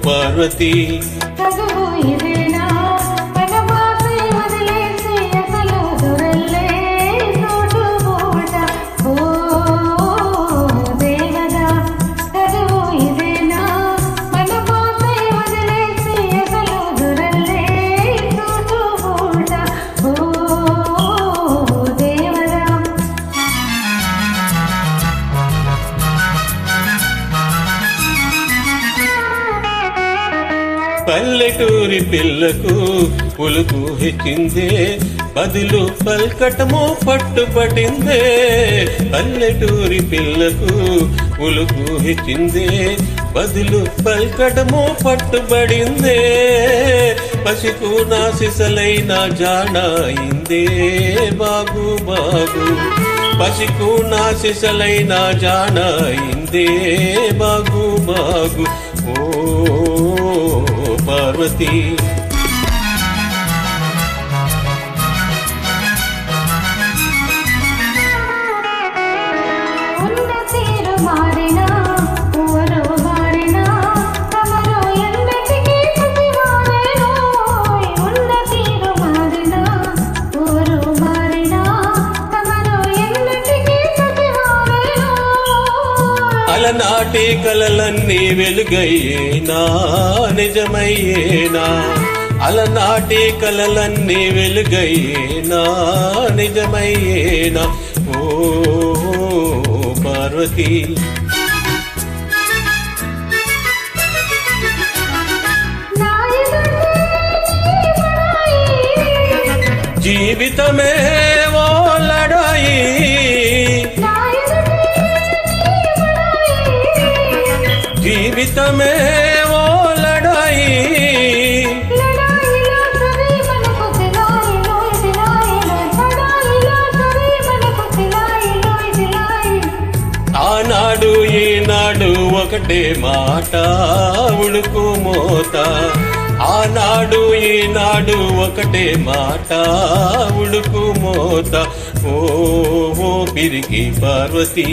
పార్వతి పల్లెటూరి పిల్లకు పులుకు హెచ్చిందే బదులు పల్కటము పట్టుపట్టిందే. పల్లెటూరి పిల్లకు పులుకు హెచ్చిందే బదులు పల్కటము పట్టుబడిందే. పసికు నా సిసలైన జాణయిందే బాగు బాగు. పసికు నా సిసలైన జాణయిందే బాగు బాగు. ఓ పార్వతి అలనాటి కలలన్నీ వెలుగయ్యేనా నిజమయ్యేనా. అలనాటి కలలన్నీ వెలుగయ్యేనా నిజమయ్యేనా. ఓ పార్వతి జీవితమే ఓ లడాయి. జీవితమే ఓ లడాయి. ఆనాడు ఈనాడు ఒకటే మాట ఉడుకు మోత. ఆనాడు ఈనాడు ఒకటే మాట ఉడుకు మోత. ఓ పిరికి పార్వతి.